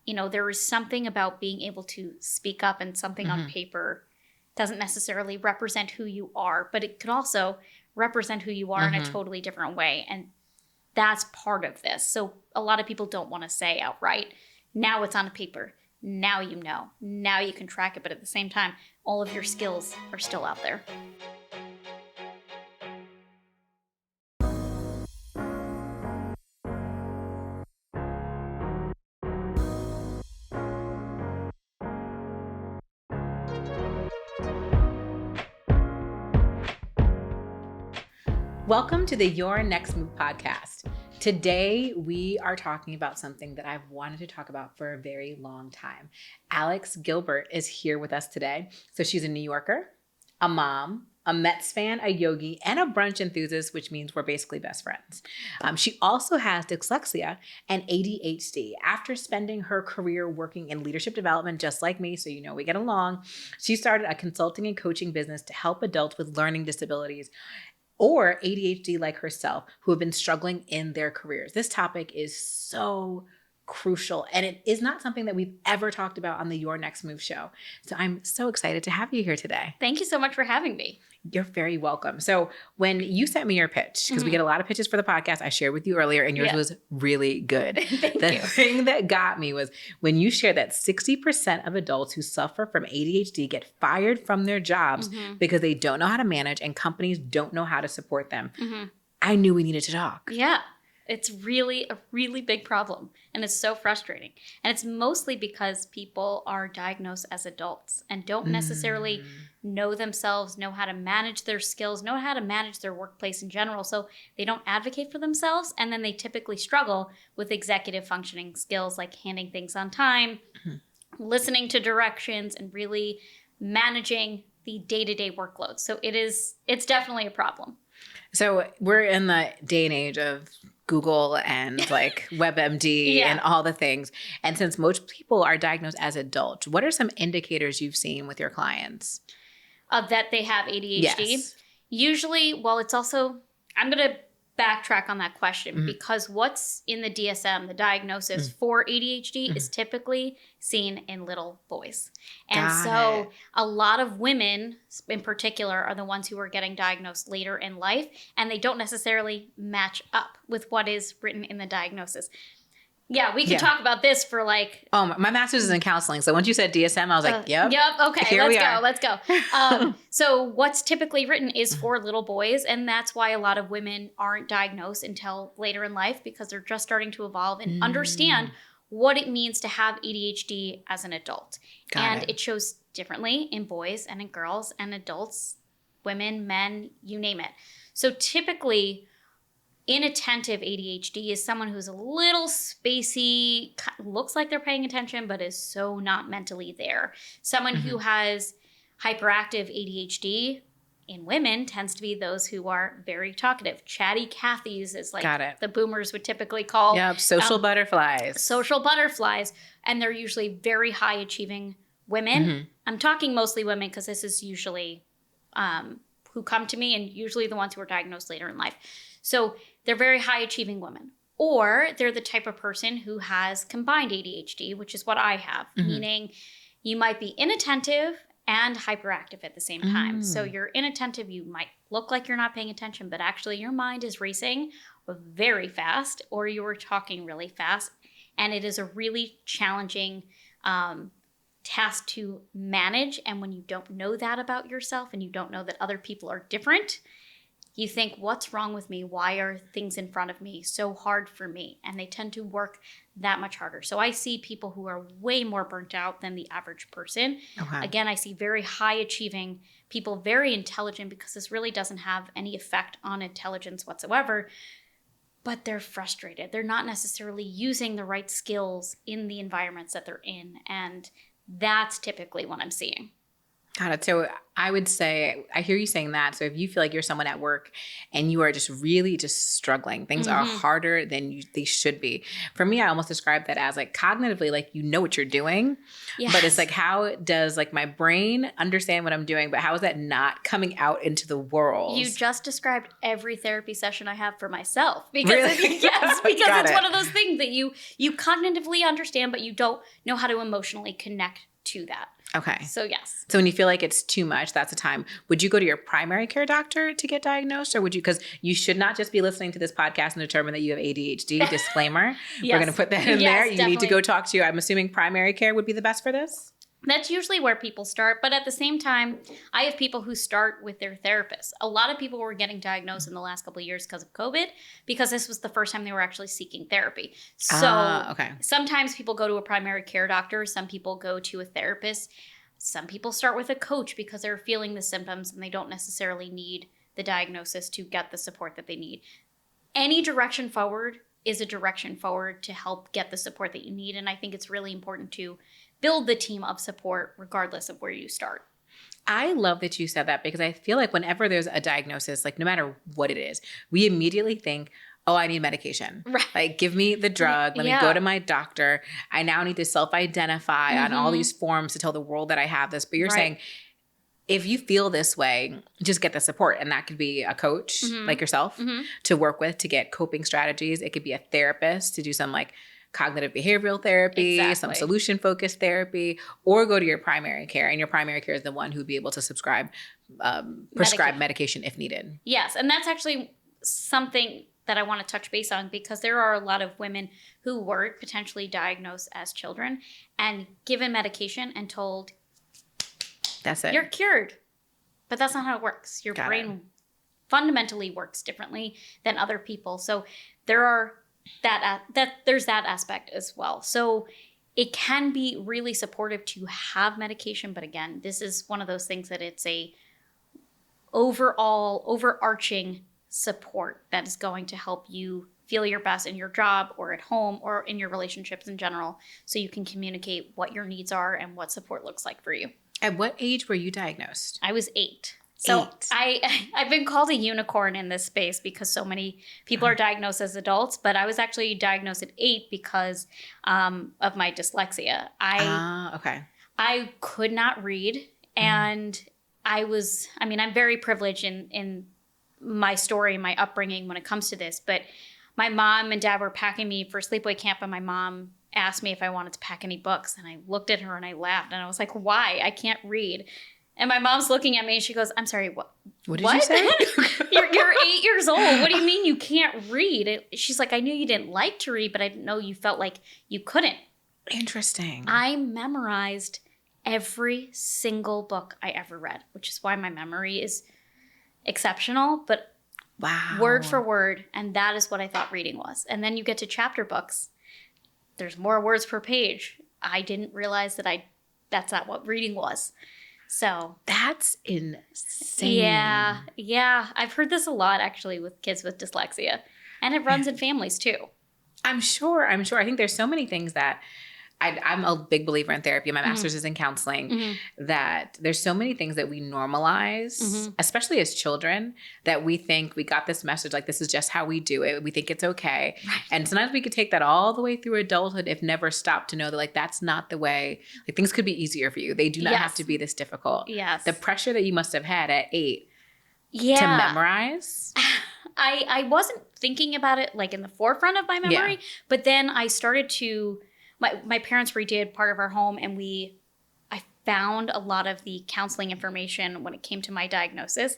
there is something about being able to speak up, and something on paper doesn't necessarily represent who you are, but it could also represent who you are in a totally different way. And that's part of this. So a lot of people don't want to say outright, now it's on a paper. Now you know. Now you can track it. But at the same time, all of your skills are still out there. Welcome to the Your Next Move podcast. Today, we are talking about something that I've wanted to talk about for a very long time. Alex Gilbert is here with us today. So she's a New Yorker, a mom, a Mets fan, a yogi, and a brunch enthusiast, which means we're basically best friends. She also has dyslexia and ADHD. After spending her career working in leadership development, just like me, so we get along, she started a consulting and coaching business to help adults with learning disabilities or ADHD like herself, who have been struggling in their careers. This topic is so crucial, and it is not something that we've ever talked about on the Your Next Move show. So I'm so excited to have you here today. Thank you so much for having me. You're very welcome. So when you sent me your pitch, because we get a lot of pitches for the podcast, I shared with you earlier, and yours was really good. The thing that got me was when you shared that 60% of adults who suffer from ADHD get fired from their jobs because they don't know how to manage and companies don't know how to support them. I knew we needed to talk. Yeah. It's really a really big problem, and it's so frustrating. And it's mostly because people are diagnosed as adults and don't necessarily know themselves, know how to manage their skills, know how to manage their workplace in general. So they don't advocate for themselves, and then they typically struggle with executive functioning skills like handing things on time, listening to directions, and really managing the day-to-day workload. So it's definitely a problem. So we're in the day and age of Google and like WebMD and all the things. And since most people are diagnosed as adults, what are some indicators you've seen with your clients? That they have ADHD? Yes. Usually, well, it's also, I'm going to backtrack on that question because what's in the DSM, the diagnosis for ADHD is typically seen in little boys. And so a lot of women in particular are the ones who are getting diagnosed later in life, and they don't necessarily match up with what is written in the diagnosis. Yeah, we could talk about this for like... Oh, my master's is in counseling. So once you said DSM, I was like, yep. Okay, let's go. So what's typically written is for little boys. And that's why a lot of women aren't diagnosed until later in life, because they're just starting to evolve and understand what it means to have ADHD as an adult. It shows differently in boys and in girls and adults, women, men, you name it. So typically... inattentive ADHD is someone who's a little spacey, looks like they're paying attention, but is so not mentally there. Someone who has hyperactive ADHD in women tends to be those who are very talkative. Chatty Cathys is like the boomers would typically call. Yep, social butterflies. Social butterflies. And they're usually very high achieving women. I'm talking mostly women because this is usually who come to me, and usually the ones who are diagnosed later in life. So they're very high achieving women, or they're the type of person who has combined ADHD, which is what I have, meaning you might be inattentive and hyperactive at the same time. So you're inattentive, you might look like you're not paying attention, but actually your mind is racing very fast, or you're talking really fast. And it is a really challenging task to manage. And when you don't know that about yourself and you don't know that other people are different, you think, what's wrong with me? Why are things in front of me so hard for me? And they tend to work that much harder. So I see people who are way more burnt out than the average person. Again, I see very high achieving people, very intelligent, because this really doesn't have any effect on intelligence whatsoever. But they're frustrated. They're not necessarily using the right skills in the environments that they're in. And that's typically what I'm seeing. Got it. So I would say, I hear you saying that. So if you feel like you're someone at work and you are just really just struggling, things are harder than they should be. For me, I almost describe that as like cognitively, like you know what you're doing, but it's like, how does like my brain understand what I'm doing, but how is that not coming out into the world? You just described every therapy session I have for myself. Because Really? yes, because it's one of those things that you cognitively understand, but you don't know how to emotionally connect to that. Okay. So yes. So when you feel like it's too much, that's a time. Would you go to your primary care doctor to get diagnosed, or would you? Because you should not just be listening to this podcast and determine that you have ADHD. Disclaimer. Yes. We're going to put that in there. You definitely need to go talk to. I'm assuming primary care would be the best for this. That's usually where people start. But at the same time, I have people who start with their therapist. A lot of people were getting diagnosed in the last couple of years because of COVID, because this was the first time they were actually seeking therapy. So sometimes people go to a primary care doctor. Some people go to a therapist. Some people start with a coach because they're feeling the symptoms and they don't necessarily need the diagnosis to get the support that they need. Any direction forward is a direction forward to help get the support that you need. And I think it's really important to build the team of support regardless of where you start. I love that you said that, because I feel like whenever there's a diagnosis, like no matter what it is, we immediately think, oh, I need medication. Right. Like, give me the drug. Let me go to my doctor. I now need to self-identify on all these forms to tell the world that I have this. But you're saying, if you feel this way, just get the support. And that could be a coach like yourself to work with, to get coping strategies. It could be a therapist to do some like cognitive behavioral therapy, some solution-focused therapy, or go to your primary care. And your primary care is the one who would be able to prescribe medication if needed. Yes. And that's actually something that I want to touch base on, because there are a lot of women who were potentially diagnosed as children and given medication and told, that's it, you're cured. But that's not how it works. Your brain fundamentally works differently than other people. So there's that aspect as well. So it can be really supportive to have medication. But again, this is one of those things that it's a overarching support that is going to help you feel your best in your job or at home or in your relationships in general, so you can communicate what your needs are and what support looks like for you. At what age were you diagnosed? I was 8. So I've been called a unicorn in this space because so many people are diagnosed as adults, but I was actually diagnosed at 8 because of my dyslexia. I could not read, and I'm very privileged in my story, my upbringing when it comes to this, but my mom and dad were packing me for sleepaway camp, and my mom asked me if I wanted to pack any books, and I looked at her and I laughed, and I was like, why? I can't read. And my mom's looking at me and she goes, I'm sorry, what did you say? You're 8 years old. What do you mean you can't read? She's like, I knew you didn't like to read, but I didn't know you felt like you couldn't. Interesting. I memorized every single book I ever read, which is why my memory is exceptional, but word for word. And that is what I thought reading was. And then you get to chapter books. There's more words per page. I didn't realize that's not what reading was. So that's insane. Yeah. I've heard this a lot actually with kids with dyslexia, and it runs in families too. I'm sure. I think there's so many things that I'm a big believer in therapy. My master's is in counseling, that there's so many things that we normalize, especially as children, that we think we got this message, like this is just how we do it. We think it's okay. Right. And sometimes we could take that all the way through adulthood if never stopped to know that like, that's not the way, like things could be easier for you. They do not have to be this difficult. Yes. The pressure that you must have had at 8 to memorize. I wasn't thinking about it like in the forefront of my memory, but then I started to... My parents redid part of our home, and I found a lot of the counseling information when it came to my diagnosis.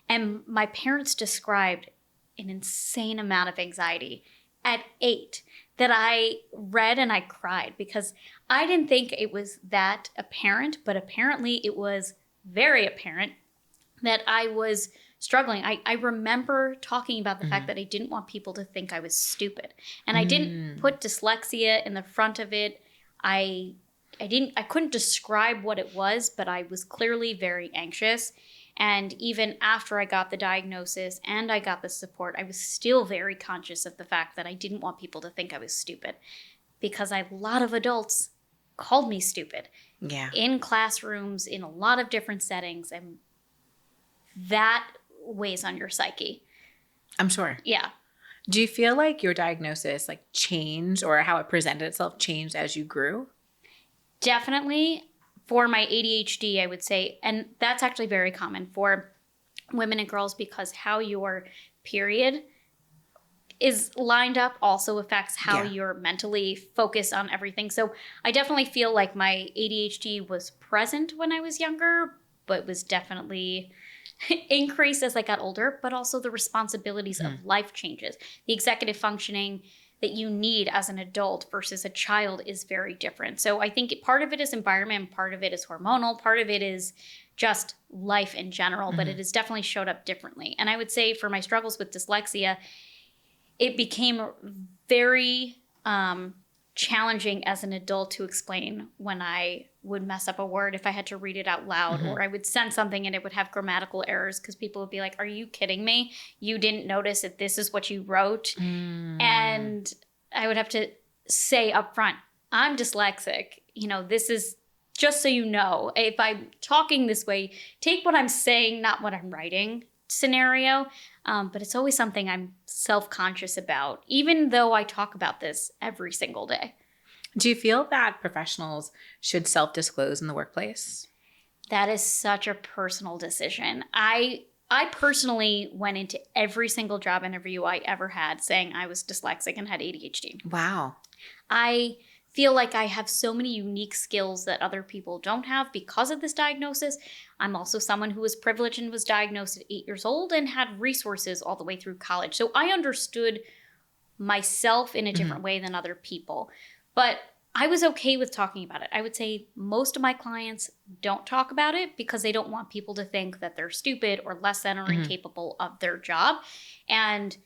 And my parents described an insane amount of anxiety at 8 that I read and I cried, because I didn't think it was that apparent, but apparently it was very apparent that I was struggling. I remember talking about the fact that I didn't want people to think I was stupid. And I didn't put dyslexia in the front of it. I couldn't describe what it was, but I was clearly very anxious. And even after I got the diagnosis and I got the support, I was still very conscious of the fact that I didn't want people to think I was stupid, because a lot of adults called me stupid. Yeah. In classrooms, in a lot of different settings, and that weighs on your psyche. I'm sure. Yeah. Do you feel like your diagnosis like changed, or how it presented itself changed as you grew? Definitely. For my ADHD, I would say, and that's actually very common for women and girls, because how your period is lined up also affects how you're mentally focused on everything. So I definitely feel like my ADHD was present when I was younger, but was definitely increased as I got older. But also the responsibilities of life changes. The executive functioning that you need as an adult versus a child is very different. So I think part of it is environment, part of it is hormonal, part of it is just life in general, but it has definitely showed up differently. And I would say for my struggles with dyslexia, it became very challenging as an adult to explain when I would mess up a word if I had to read it out loud, or I would send something and it would have grammatical errors because people would be like, are you kidding me? You didn't notice that this is what you wrote? And I would have to say up front, I'm dyslexic. This is just so you know, if I'm talking this way, take what I'm saying, not what I'm writing scenario. But it's always something I'm self-conscious about, even though I talk about this every single day. Do you feel that professionals should self-disclose in the workplace? That is such a personal decision. I personally went into every single job interview I ever had saying I was dyslexic and had ADHD. Wow. I feel like I have so many unique skills that other people don't have because of this diagnosis. I'm also someone who was privileged and was diagnosed at 8 years old and had resources all the way through college. So I understood myself in a different way than other people. But I was okay with talking about it. I would say most of my clients don't talk about it because they don't want people to think that they're stupid or less than or incapable of their job. And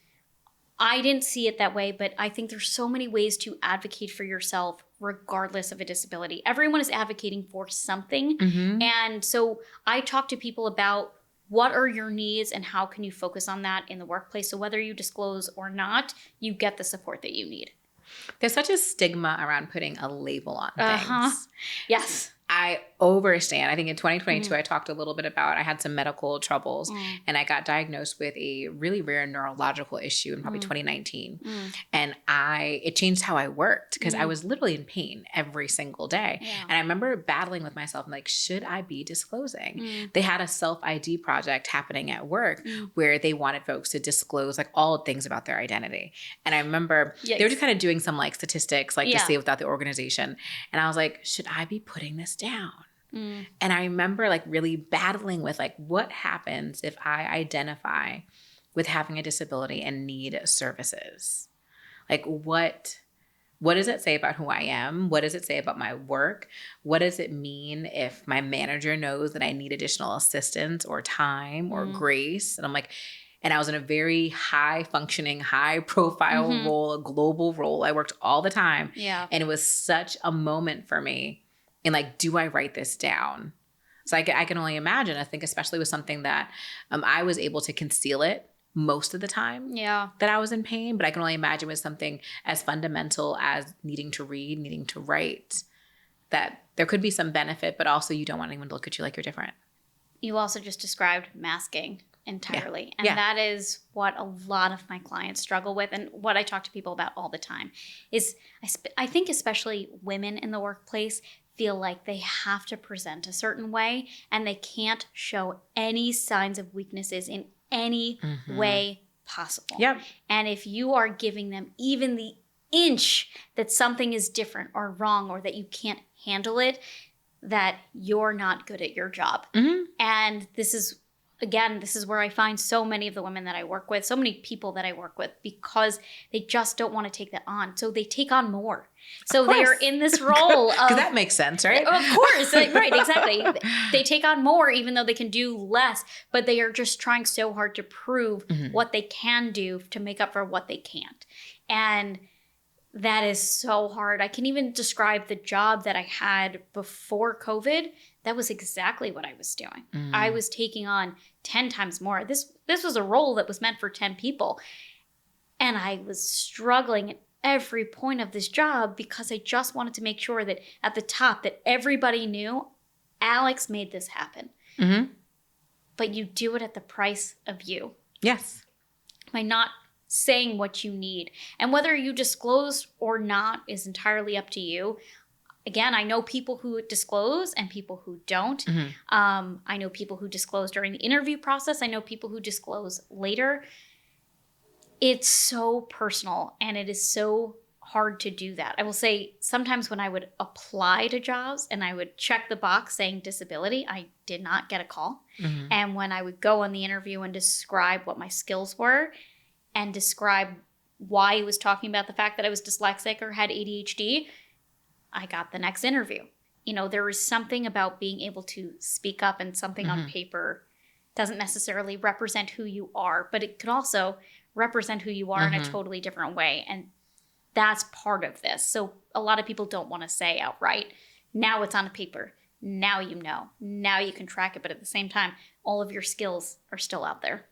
I didn't see it that way, but I think there's so many ways to advocate for yourself regardless of a disability. Everyone is advocating for something. And so I talk to people about what are your needs and how can you focus on that in the workplace. So whether you disclose or not, you get the support that you need. There's such a stigma around putting a label on things. Yes. I overstand. I think in 2022, I talked a little bit about, I had some medical troubles and I got diagnosed with a really rare neurological issue in probably 2019. And it changed how I worked because I was literally in pain every single day. And I remember battling with myself, like, should I be disclosing? They had a self-ID project happening at work where they wanted folks to disclose like all things about their identity. And I remember they were just kind of doing some like statistics, like to say without the organization. And I was like, should I be putting this down? And I remember like really battling with like, what happens if I identify with having a disability and need services? Like what does it say about who I am? What does it say about my work? What does it mean if my manager knows that I need additional assistance or time or grace? And I'm like, and I was in a very high functioning, high profile role, a global role. I worked all the time. And it was such a moment for me. And like, do I write this down? So I can only imagine, I think, especially with something that I was able to conceal it most of the time that I was in pain. But I can only imagine with something as fundamental as needing to read, needing to write, that there could be some benefit, but also you don't want anyone to look at you like you're different. You also just described masking entirely. And that is what a lot of my clients struggle with, and what I talk to people about all the time is I think especially women in the workplace feel like they have to present a certain way and they can't show any signs of weaknesses in any way possible. And if you are giving them even the inch that something is different or wrong or that you can't handle it, that you're not good at your job. And this is where I find so many of the women that I work with, so many people that I work with, because they just don't want to take that on. So they take on more. So they are in this role of... Because that makes sense, right? Of course. Right, exactly. They take on more even though they can do less, but they are just trying so hard to prove what they can do to make up for what they can't. And that is so hard. I can even describe the job that I had before COVID. That was exactly what I was doing. I was taking on 10 times more. This was a role that was meant for 10 people. And I was struggling every point of this job because I just wanted to make sure that at the top that everybody knew Alex made this happen. Mm-hmm. But you do it at the price of you. Yes. By not saying what you need. And whether you disclose or not is entirely up to you. Again, I know people who disclose and people who don't. Mm-hmm. I know people who disclose during the interview process. I know people who disclose later. It's so personal and it is so hard to do that. I will say sometimes when I would apply to jobs and I would check the box saying disability, I did not get a call. Mm-hmm. And when I would go on the interview and describe what my skills were and describe why I was talking about the fact that I was dyslexic or had ADHD, I got the next interview. You know, there is something about being able to speak up, and something on paper doesn't necessarily represent who you are, but it could also represent who you are in a totally different way. And that's part of this. So a lot of people don't want to say outright, now it's on a paper. Now you know. Now you can track it. But at the same time, all of your skills are still out there.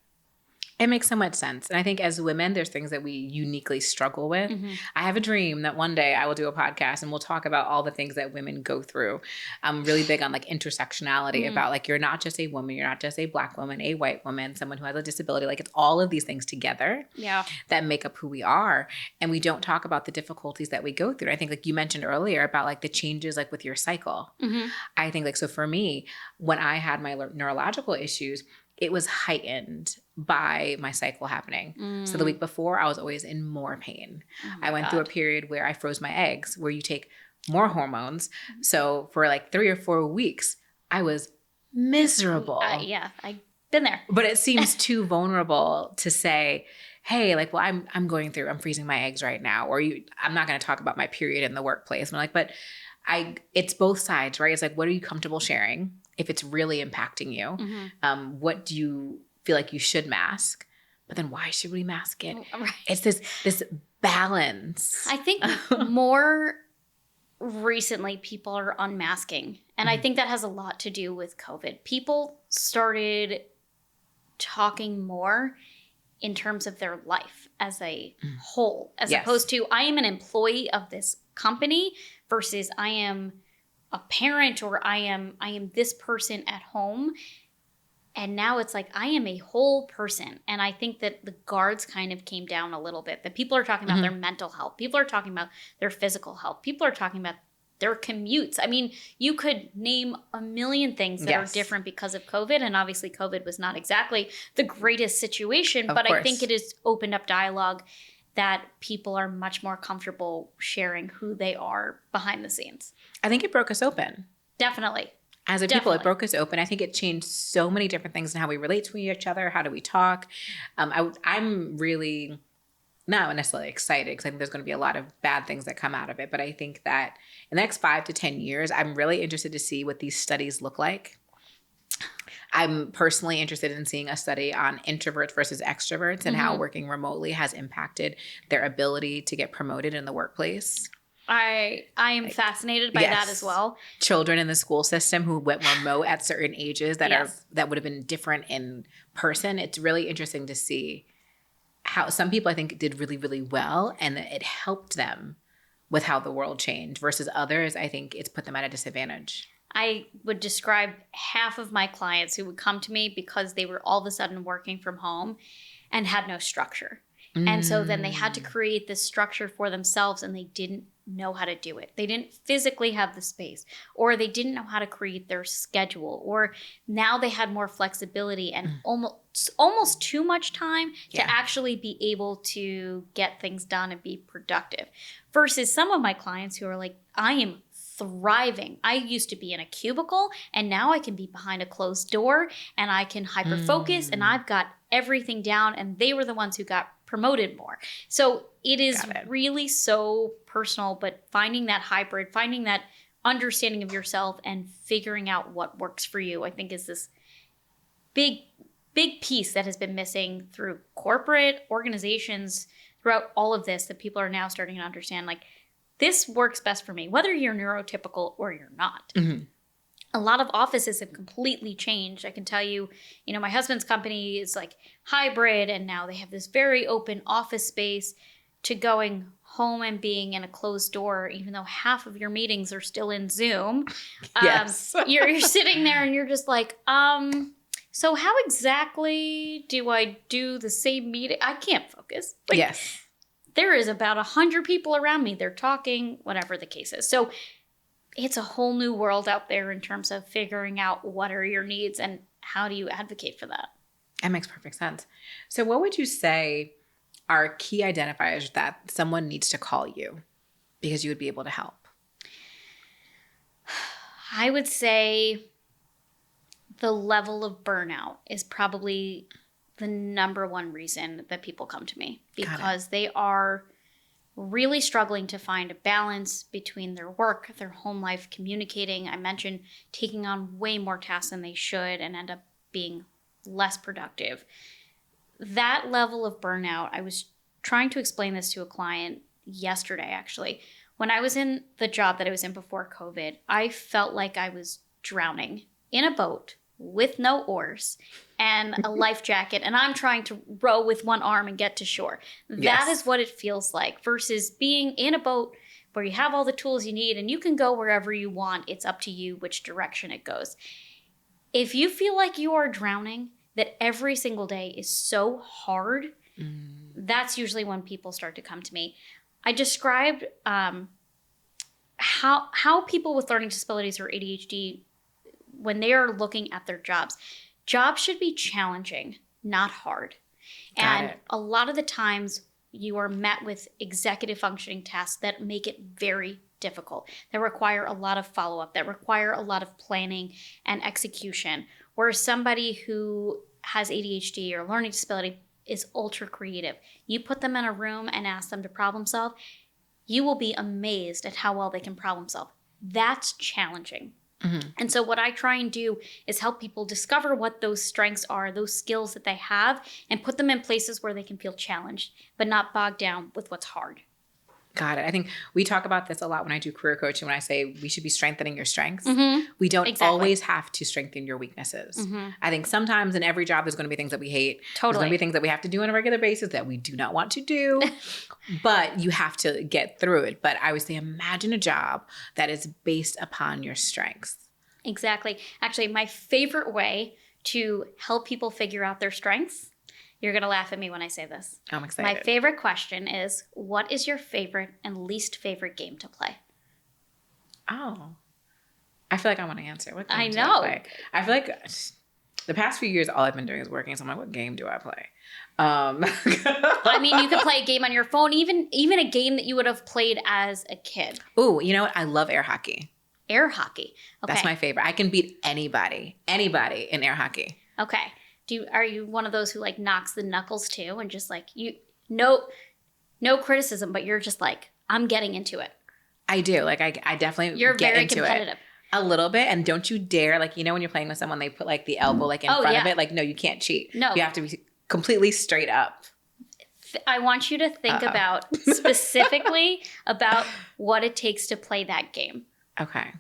It makes so much sense. And I think as women, there's things that we uniquely struggle with. Mm-hmm. I have a dream that one day I will do a podcast and we'll talk about all the things that women go through. I'm really big on like intersectionality about like, you're not just a woman, you're not just a Black woman, a white woman, someone who has a disability. Like it's all of these things together that make up who we are. And we don't talk about the difficulties that we go through. I think like you mentioned earlier about like the changes like with your cycle. I think like, so for me, when I had my neurological issues, it was heightened by my cycle happening. So the week before, I was always in more pain. I went through a period where I froze my eggs, where you take more hormones. So for like 3 or 4 weeks, I was miserable. Yeah, I've been there. But it seems too vulnerable to say, hey, like, well, I'm freezing my eggs right now. Or I'm not going to talk about my period in the workplace. I'm like, but it's both sides, right? It's like, what are you comfortable sharing? If it's really impacting you, what do you feel like you should mask? But then why should we mask it? Right. It's this balance. I think more recently people are unmasking. And I think that has a lot to do with COVID. People started talking more in terms of their life as a whole, as opposed to I am an employee of this company versus I am a parent, or I am this person at home. And now it's like I am a whole person. And I think that the guards kind of came down a little bit. That people are talking about their mental health. People are talking about their physical health. People are talking about their commutes. I mean, you could name a million things that are different because of COVID. And obviously COVID was not exactly the greatest situation, but I think it has opened up dialogue that people are much more comfortable sharing who they are behind the scenes. I think it broke us open. Definitely. As a people, it broke us open. I think it changed so many different things in how we relate to each other. How do we talk? I'm really not necessarily excited because I think there's going to be a lot of bad things that come out of it. But I think that in the next 5 to 10 years, I'm really interested to see what these studies look like. I'm personally interested in seeing a study on introverts versus extroverts and how working remotely has impacted their ability to get promoted in the workplace. I am fascinated by that as well. Children in the school system who went remote at certain ages that would have been different in person. It's really interesting to see how some people I think did really, really well and it helped them with how the world changed versus others. I think it's put them at a disadvantage. I would describe half of my clients who would come to me because they were all of a sudden working from home and had no structure. And so then they had to create this structure for themselves and they didn't know how to do it. They didn't physically have the space, or they didn't know how to create their schedule, or now they had more flexibility and almost too much time to actually be able to get things done and be productive. Versus some of my clients who are like, I am thriving. I used to be in a cubicle and now I can be behind a closed door and I can hyper focus and I've got everything down, and they were the ones who got promoted more. So it is really so personal, but finding that hybrid, finding that understanding of yourself and figuring out what works for you, I think is this big piece that has been missing through corporate organizations throughout all of this, that people are now starting to understand, like, this works best for me, whether you're neurotypical or you're not. A lot of offices have completely changed. I can tell you, my husband's company is like hybrid, and now they have this very open office space, to going home and being in a closed door, even though half of your meetings are still in Zoom. Yes. You're sitting there and you're just like, so how exactly do I do the same meeting? I can't focus. Like, yes. There is about 100 people around me. They're talking, whatever the case is. So it's a whole new world out there in terms of figuring out what are your needs and how do you advocate for that. That makes perfect sense. So what would you say are key identifiers that someone needs to call you because you would be able to help? I would say the level of burnout is probably the number one reason that people come to me, because they are really struggling to find a balance between their work, their home life, communicating. I mentioned taking on way more tasks than they should and end up being less productive. That level of burnout, I was trying to explain this to a client yesterday, actually. When I was in the job that I was in before COVID, I felt like I was drowning in a boat with no oars and a life jacket, and I'm trying to row with one arm and get to shore. That is what it feels like, versus being in a boat where you have all the tools you need and you can go wherever you want. It's up to you which direction it goes. If you feel like you are drowning, that every single day is so hard, that's usually when people start to come to me. I described how people with learning disabilities or ADHD, when they are looking at their jobs should be challenging, not hard. And a lot of the times you are met with executive functioning tasks that make it very difficult, that require a lot of follow-up, that require a lot of planning and execution. Whereas somebody who has ADHD or learning disability is ultra creative. You put them in a room and ask them to problem solve, you will be amazed at how well they can problem solve. That's challenging. And so what I try and do is help people discover what those strengths are, those skills that they have, and put them in places where they can feel challenged, but not bogged down with what's hard. Got it. I think we talk about this a lot when I do career coaching, when I say we should be strengthening your strengths. We don't always have to strengthen your weaknesses. I think sometimes in every job, there's going to be things that we hate. There's going to be things that we have to do on a regular basis that we do not want to do, but you have to get through it. But I would say imagine a job that is based upon your strengths. Exactly. Actually, my favorite way to help people figure out their strengths, you're going to laugh at me when I say this. I'm excited. My favorite question is, what is your favorite and least favorite game to play? Oh, I feel like I want to answer. What game I do know. I play? I feel like the past few years, all I've been doing is working. So I'm like, what game do I play? I mean, you could play a game on your phone, even a game that you would have played as a kid. Ooh, you know what? I love air hockey. Air hockey. Okay. That's my favorite. I can beat anybody in air hockey. Okay. Are you one of those who like knocks the knuckles too, and just like no criticism, but you're just like, I'm getting into it? I do. Like I definitely you're get very into competitive. It a little bit. And don't you dare, like, you know, when you're playing with someone, they put like the elbow like in front of it. Like, no, you can't cheat. No, you have to be completely straight up. I want you to think about specifically about what it takes to play that game. Okay.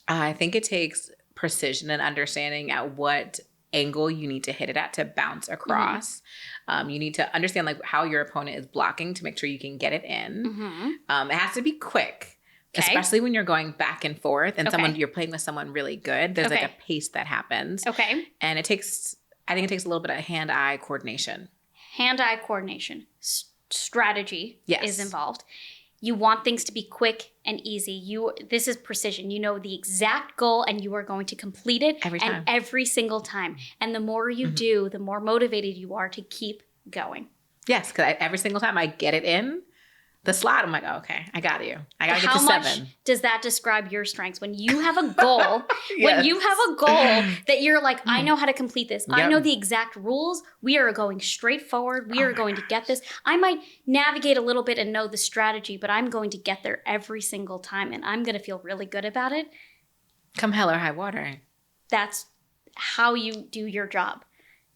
I think it takes precision and understanding at what angle you need to hit it at to bounce across. You need to understand like how your opponent is blocking to make sure you can get it in. It has to be quick, especially when you're going back and forth and you're playing with someone really good. There's like a pace that happens. Okay. And I think it takes a little bit of hand-eye coordination. Hand-eye coordination. Strategy is involved. You want things to be quick and easy. This is precision. You know the exact goal and you are going to complete it every time. And every single time. And the more you do, the more motivated you are to keep going. Yes, because every single time I get it in the slot, I'm like, oh, okay, I got you. I got to get to 7. How much does that describe your strengths? When you have a goal, when you have a goal that you're like, I know how to complete this. I know the exact rules. We are going straight forward. We are going to get this. I might navigate a little bit and know the strategy, but I'm going to get there every single time and I'm going to feel really good about it. Come hell or high water. That's how you do your job.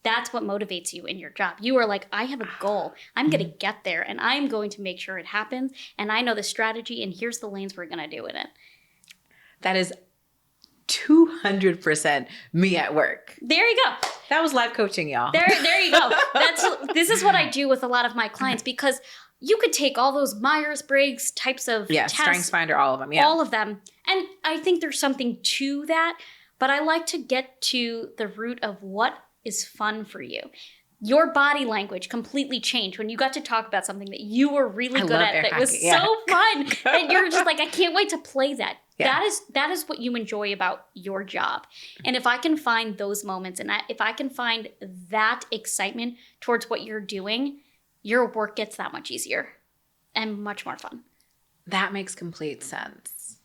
That's what motivates you in your job. You are like, I have a goal. I'm going to get there and I'm going to make sure it happens. And I know the strategy and here's the lanes we're going to do it in. That is 200% me at work. There you go. That was live coaching, y'all. There you go. This is what I do with a lot of my clients because you could take all those Myers-Briggs types of tests. StrengthsFinder, all of them. Yeah. All of them. And I think there's something to that, but I like to get to the root of what is fun for you. Your body language completely changed when you got to talk about something that you were really good at that was so fun. And you're just like, I can't wait to play that. Yeah. That is what you enjoy about your job. And if I can find those moments and if I can find that excitement towards what you're doing, your work gets that much easier and much more fun. That makes complete sense.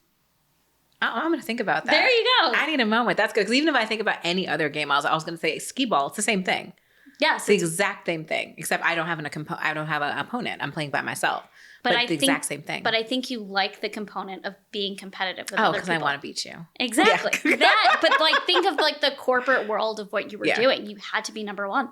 I'm going to think about that. There you go. I need a moment. That's good. Because even if I think about any other game, I was going to say skee ball. It's the same thing. Yes. It's the exact same thing, except I don't have an opponent. I'm playing by myself. But the exact same thing. But I think you like the component of being competitive with other people. Oh, because I want to beat you. Exactly. Yeah. But like think of like the corporate world of what you were doing. You had to be number one.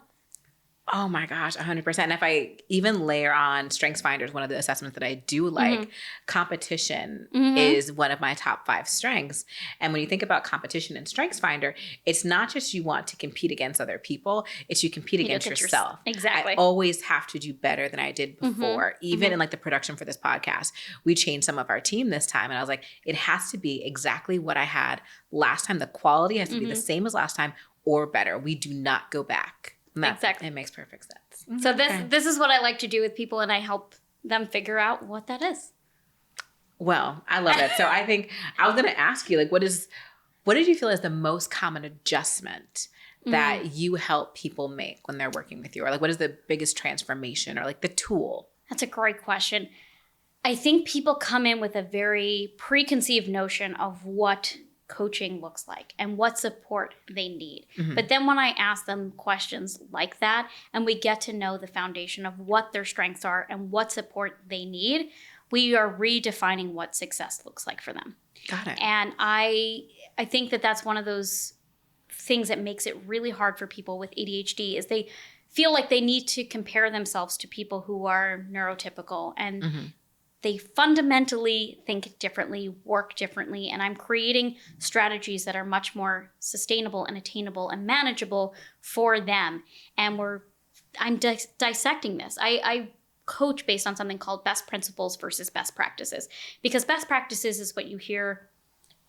Oh my gosh, 100%. And if I even layer on StrengthsFinder, one of the assessments that I do like, competition is one of my top 5 strengths. And when you think about competition in StrengthsFinder, it's not just you want to compete against other people, it's you compete against yourself. Exactly. I always have to do better than I did before. Even in like the production for this podcast, we changed some of our team this time. And I was like, it has to be exactly what I had last time. The quality has to be the same as last time or better. We do not go back. Exactly. It makes perfect sense. So this is what I like to do with people, and I help them figure out what that is. Well, I love it. So I think I was going to ask you, like, what did you feel is the most common adjustment that you help people make when they're working with you? Or like, what is the biggest transformation or like the tool? That's a great question. I think people come in with a very preconceived notion of what coaching looks like and what support they need. But then when I ask them questions like that and we get to know the foundation of what their strengths are and what support they need, we are redefining what success looks like for them. Got it. And I think that that's one of those things that makes it really hard for people with ADHD is they feel like they need to compare themselves to people who are neurotypical and they fundamentally think differently, work differently, and I'm creating strategies that are much more sustainable and attainable and manageable for them. And I'm dissecting this. I coach based on something called best principles versus best practices, because best practices is what you hear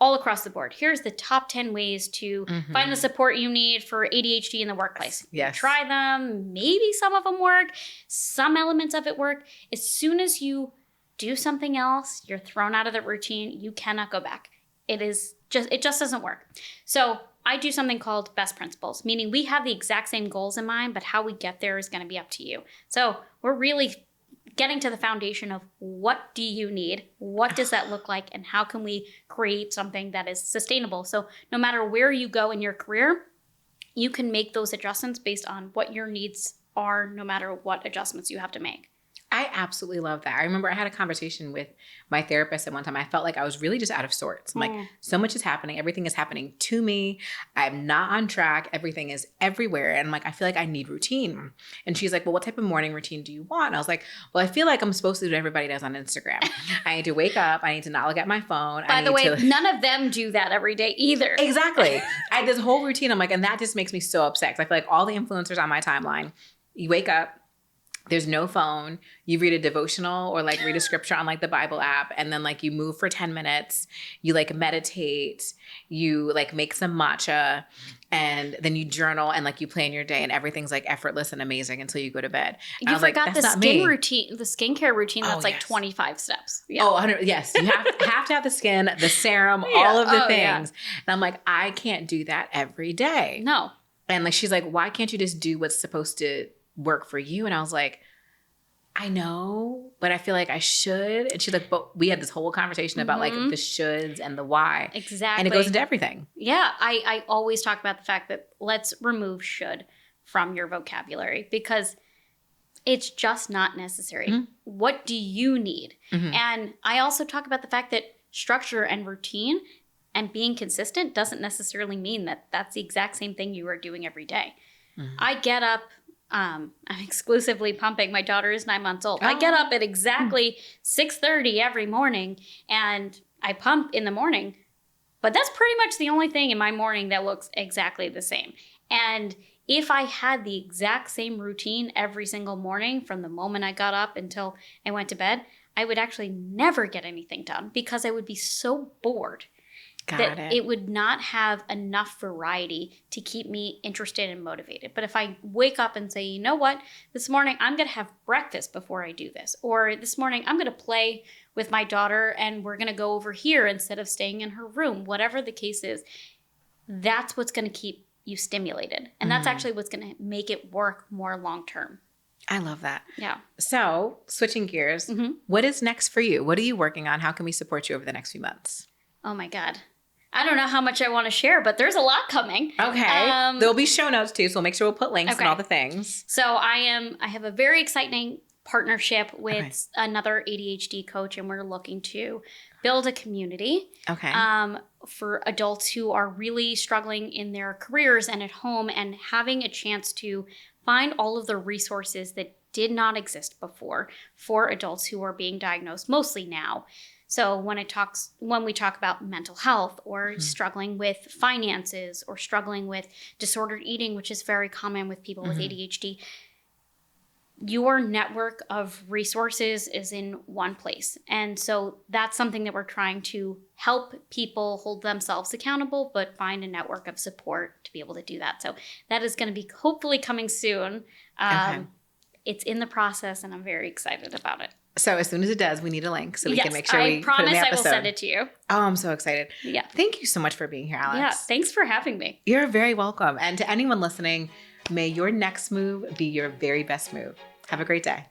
all across the board. Here's the top 10 ways to find the support you need for ADHD in the workplace. Yes. Try them. Maybe some of them work. Some elements of it work. As soon as you do something else, you're thrown out of the routine. You cannot go back. It just doesn't work. So I do something called best principles, meaning we have the exact same goals in mind, but how we get there is going to be up to you. So we're really getting to the foundation of what do you need? What does that look like? And how can we create something that is sustainable? So no matter where you go in your career, you can make those adjustments based on what your needs are, no matter what adjustments you have to make. I absolutely love that. I remember I had a conversation with my therapist at one time. I felt like I was really just out of sorts. I'm like, so much is happening. Everything is happening to me. I'm not on track. Everything is everywhere. And I'm like, I feel like I need routine. And she's like, well, what type of morning routine do you want? And I was like, well, I feel like I'm supposed to do what everybody does on Instagram. I need to wake up. I need to not look at my phone. By the way, none of them do that every day either. Exactly. I had this whole routine. I'm like, and that just makes me so upset. 'Cause I feel like all the influencers on my timeline, you wake up, there's no phone. You read a devotional or like read a scripture on like the Bible app. And then like you move for 10 minutes, you like meditate, you like make some matcha, and then you journal and like you plan your day and everything's like effortless and amazing until you go to bed. And you forgot the skin routine, the skincare routine that's like 25 steps. Yeah. Oh, 100, yes. You have to have the skin, the serum, all of the things. Yeah. And I'm like, I can't do that every day. No. And like, she's like, why can't you just do what's supposed to work for you? And I was like, I know, but I feel like I should. And she's like, but we had this whole conversation about like the shoulds and the why. Exactly. And it goes into everything. Yeah. I always talk about the fact that let's remove should from your vocabulary because it's just not necessary. What do you need? And I also talk about the fact that structure and routine and being consistent doesn't necessarily mean that that's the exact same thing you are doing every day. I get up. I'm exclusively pumping. My daughter is 9 months old. I get up at exactly 6:30 every morning and I pump in the morning. But that's pretty much the only thing in my morning that looks exactly the same. And if I had the exact same routine every single morning from the moment I got up until I went to bed, I would actually never get anything done because I would be so bored that it would not have enough variety to keep me interested and motivated. But if I wake up and say, you know what, this morning I'm going to have breakfast before I do this, or this morning I'm going to play with my daughter and we're going to go over here instead of staying in her room, whatever the case is, that's what's going to keep you stimulated. And that's actually what's going to make it work more long term. I love that. Yeah. So switching gears, what is next for you? What are you working on? How can we support you over the next few months? Oh my God. I don't know how much I want to share, but there's a lot coming. Okay. There'll be show notes too, so we'll make sure we'll put links and all the things. So I have a very exciting partnership with another ADHD coach, and we're looking to build a community for adults who are really struggling in their careers and at home, and having a chance to find all of the resources that did not exist before for adults who are being diagnosed, mostly now. So when we talk about mental health or struggling with finances or struggling with disordered eating, which is very common with people with ADHD, your network of resources is in one place. And so that's something that we're trying to help people hold themselves accountable, but find a network of support to be able to do that. So that is going to be hopefully coming soon. It's in the process and I'm very excited about it. So as soon as it does, we need a link so we can make sure we put it in the episode. I promise I will send it to you. Oh, I'm so excited. Yeah. Thank you so much for being here, Alex. Yeah. Thanks for having me. You're very welcome. And to anyone listening, may your next move be your very best move. Have a great day.